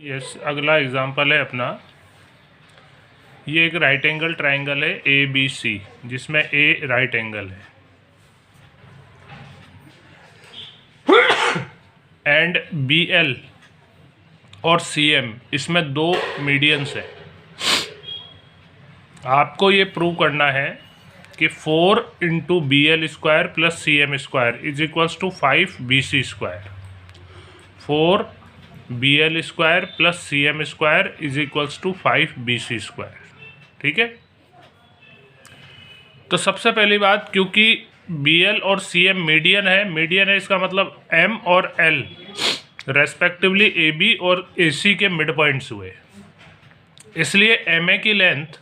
Yes, अगला example है अपना। ये एक राइट एंगल ट्राइंगल है ए बी सी, जिसमें ए राइट एंगल है एंड बी एल और सी एम, इसमें दो मीडियंस है। आपको ये प्रूव करना है कि 4 into B L square plus C M square is equals to 5 B C square. 4 B L square plus C M square is equals to 5 B C square. ठीक है, तो सबसे पहली बात, क्योंकि बी एल और सी एम मीडियन है, इसका मतलब एम और एल रेस्पेक्टिवली ए बी और ए सी के मिड पॉइंट्स हुए, इसलिए एम ए की लेंथ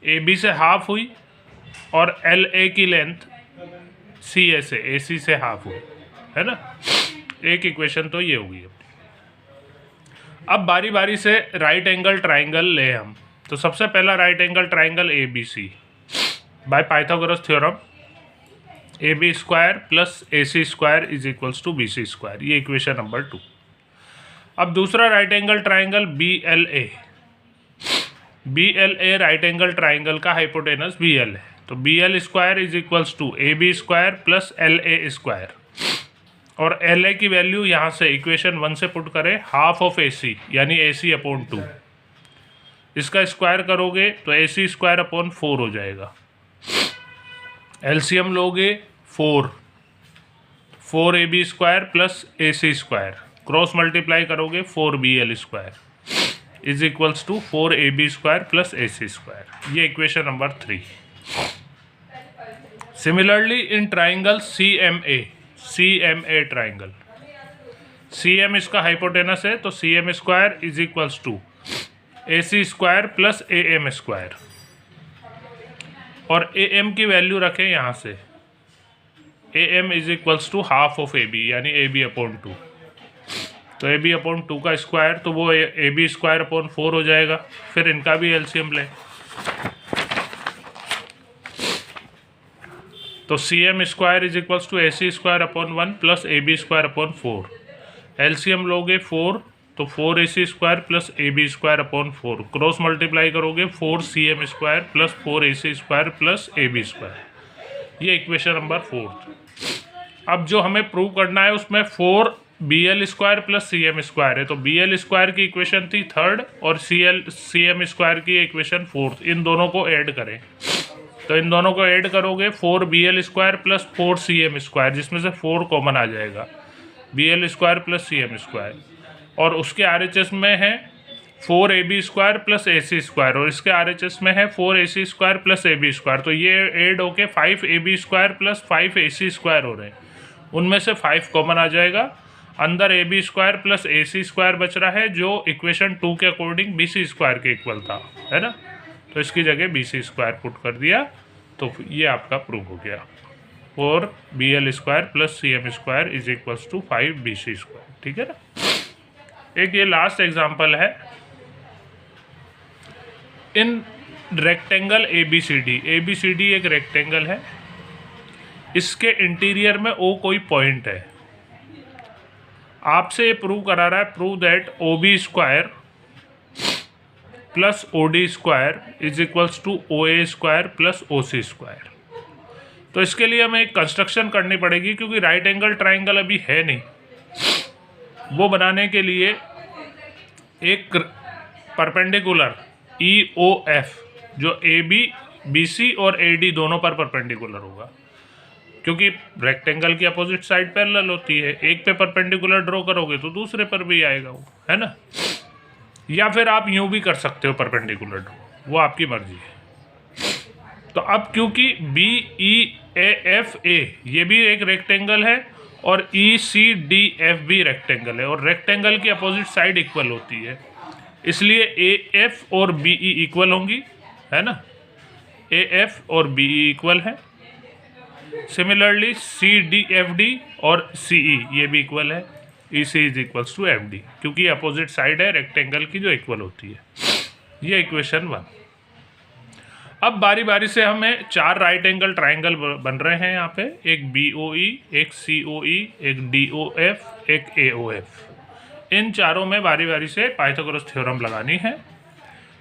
ए बी से हाफ हुई और एल ए की लेंथ सी ए से ए सी से हाफ हुई, है ना। एक इक्वेशन तो ये होगी। अब बारी बारी से राइट एंगल ट्राइंगल ले हम। तो सबसे पहला right angle triangle A B C by Pythagoras theorem, A B square plus A C square is equals to B C square. ये इक्वेशन नंबर 2। अब दूसरा right angle triangle B L A. B L A right angle triangle का hypotenuse B L है, तो B L square is equals to A B square plus L A square, और L A की value यहाँ से equation 1 से put करें, half of ए सी यानी ए सी अपॉन 2। इसका स्क्वायर करोगे तो ए सी स्क्वायर अपॉन 4 हो जाएगा। एलसीएम लोगे 4 A B square plus A C square, cross multiply करोगे 4 B L square is equals to 4 A B square plus A C square. ये equation number 3। Similarly in triangle C M A triangle, C M इसका hypotenuse है, तो C M square is equals to A C square plus A M square, और A M की value रखें यहाँ से, A M is equals to half of A B यानी A B upon 2। तो ए बी अपॉन 2 का square, तो वो ए बी स्क्वायर अपॉन 4 हो जाएगा। फिर इनका भी एलसीएम लें, तो C M square is equals to A C square upon 1 plus A B square upon 4। LCM लोगे 4, तो 4 A C square plus A B square upon 4, cross multiply करोगे 4 C M square plus 4 A C square plus A B square. ये equation number 4। अब जो हमें prove करना है उसमें 4 B L square plus C M square है, तो बी एल स्क्वायर की इक्वेशन थी 3rd और सी एम स्क्वायर की इक्वेशन 4th। इन दोनों को ऐड करें, तो इन दोनों को ऐड करोगे 4 B L square plus 4 C M square, जिसमें से 4 कॉमन आ जाएगा, B L square plus C M square, और उसके आर एच एस में है 4 A B square plus A C square, और इसके आर एच एस में है 4 A C square plus A B square. तो ये ऐड होके 5 A B square plus 5 A C square हो रहे हैं, उनमें से 5 कॉमन आ जाएगा। अंदर A B square plus A C square बच रहा है, जो इक्वेशन 2 के अकॉर्डिंग बी सी स्क्वायर के इक्वल था, है ना। तो इसकी जगह बी सी स्क्वायर पुट कर दिया, तो ये आपका प्रूव हो गया। 4 B L square plus C M square is equals to 5 B C square. ठीक है ना। एक ये लास्ट एग्जांपल है, in rectangle A B C D एक रेक्टेंगल है, इसके इंटीरियर में ओ कोई पॉइंट है। आपसे ये प्रूव करा रहा है, prove that O B square plus O D square is equals to O A square plus O C square. तो इसके लिए हमें एक कंस्ट्रक्शन करनी पड़ेगी, क्योंकि राइट एंगल ट्राइंगल अभी है नहीं। वो बनाने के लिए एक परपेंडिकुलर ई ओ एफ, जो ए बी बी सी और ए डी दोनों पर परपेंडिकुलर होगा, क्योंकि रेक्टेंगल की अपोजिट साइड पैरेलल होती है। एक पे परपेंडिकुलर ड्रॉ करोगे तो दूसरे पर भी आएगा वो, है ना। या फिर आप यूँ भी कर सकते हो परपेंडिकुलर ड्रॉ, वो आपकी मर्जी है। तो अब क्योंकि B E A F A ये भी एक रेक्टेंगल है और ई सी डी एफ भी रेक्टेंगल है, और रेक्टेंगल की अपोजिट साइड इक्वल होती है, इसलिए ए एफ और बी ई इक्वल होंगी, है ना। ए एफ और बी ई इक्वल है। Similarly C D F D और सी ई ये भी इक्वल है, E C is equals to F D, क्योंकि अपोजिट साइड है रेक्टेंगल की जो इक्वल होती है। ये इक्वेशन 1। अब बारी बारी से हमें 4 राइट एंगल ट्राइंगल बन रहे हैं यहाँ पे, एक बी ओ ई, एक सी ओ ई, एक डी ओ एफ, एक ए ओ एफ। इन चारों में बारी बारी से पाइथागोरस थ्योरम लगानी है।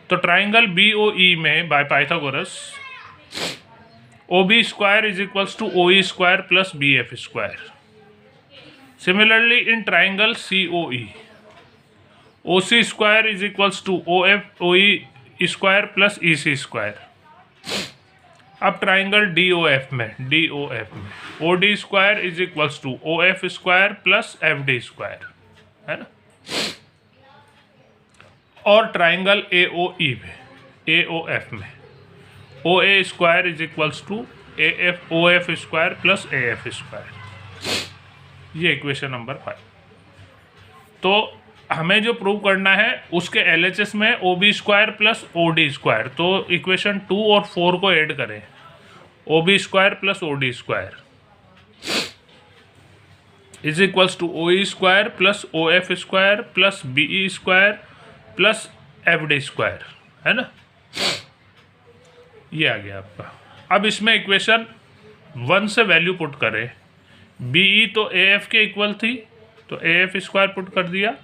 तो ट्राइंगल BOE में by Pythagoras OB square is equals to OE square plus BF square. Similarly in triangle COE OC square is equals to OE square plus EC square. अब ट्राइंगल DOF में OD square is equals to OF square plus FD square, है ना। और triangle AOE में AOF में OA square is equals to OF square plus AF square. ये equation number 5। तो हमें जो प्रूव करना है उसके LHS में OB square plus OD square. तो इक्वेशन 2 और 4 को ऐड करें, OB square plus OD square is equals to OE square plus OF square plus BE square plus FD square, है ना। ये आ गया आपका। अब इसमें इक्वेशन 1 से वैल्यू पुट करें। BE तो AF के इक्वल थी तो AF स्क्वायर पुट कर दिया,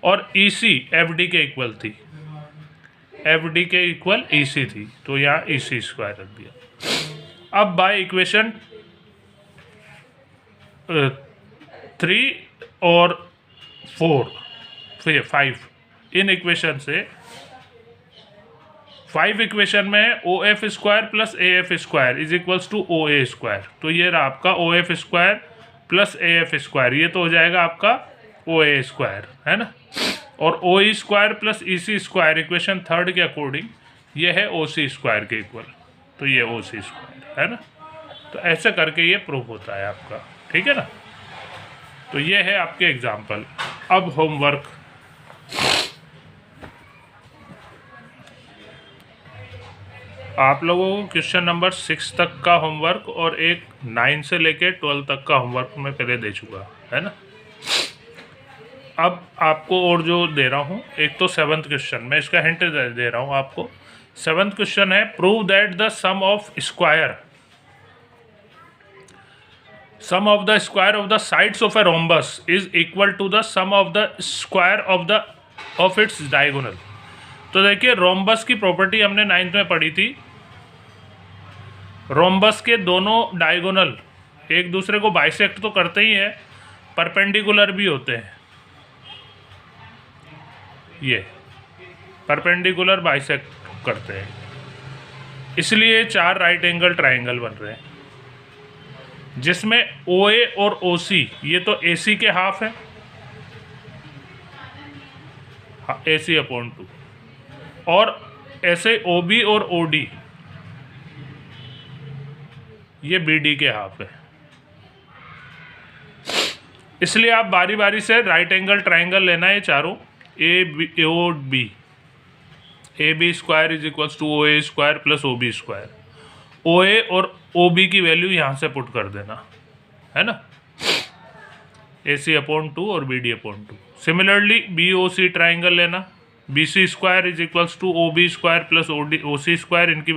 और EC FD के इक्वल थी, FD के इक्वल EC थी तो यहाँ EC स्क्वायर रख दिया। अब बाय इक्वेशन 3 और 5 इन इक्वेशन से 5 इक्वेशन में OF square plus AF square is equals to OA square. तो ये रहा आपका OF square plus AF square, ये तो हो जाएगा आपका OA स्क्वायर, है ना। और OE square plus EC square equation 3 के अकॉर्डिंग ये है OC स्क्वायर के इक्वल, तो ये OC स्क्वायर, है ना। तो ऐसे करके ये प्रूफ होता है आपका, ठीक है ना। तो ये है आपके एग्जाम्पल। अब होमवर्क, आप लोगों को क्वेश्चन नंबर 6 तक का होमवर्क और एक 9 से लेके 12 तक का होमवर्क मैं पहले दे चुका, है ना। अब आपको और जो दे रहा हूँ, एक तो 7th क्वेश्चन, मैं इसका हिंट दे रहा हूँ आपको। 7th क्वेश्चन है, prove that the sum of the square of the sides of a rhombus is equal to the sum of the square of its diagonal. तो देखिए रोम्बस की प्रॉपर्टी हमने 9th में पढ़ी थी। रोम्बस के दोनों डायगोनल एक दूसरे को बाइसेक्ट तो करते ही हैं, परपेंडिकुलर भी होते हैं। ये परपेंडिकुलर बाइसेक्ट करते हैं, इसलिए 4 राइट एंगल ट्राइंगल बन रहे हैं, जिसमें OA और OC ये तो AC के हाफ है, AC/2, और ऐसे OB और OD ये BD के हाफ है। इसलिए आप बारी बारी से राइट एंगल ट्राइंगल लेना है चारों, AOB AB square is equals to OA square plus OB square. OA और OB की वैल्यू यहाँ से पुट कर देना, है ना, AC/2 और BD/2। सिमिलरली BOC ट्राइंगल लेना, BC square is equals to OB square plus OC square, इनकी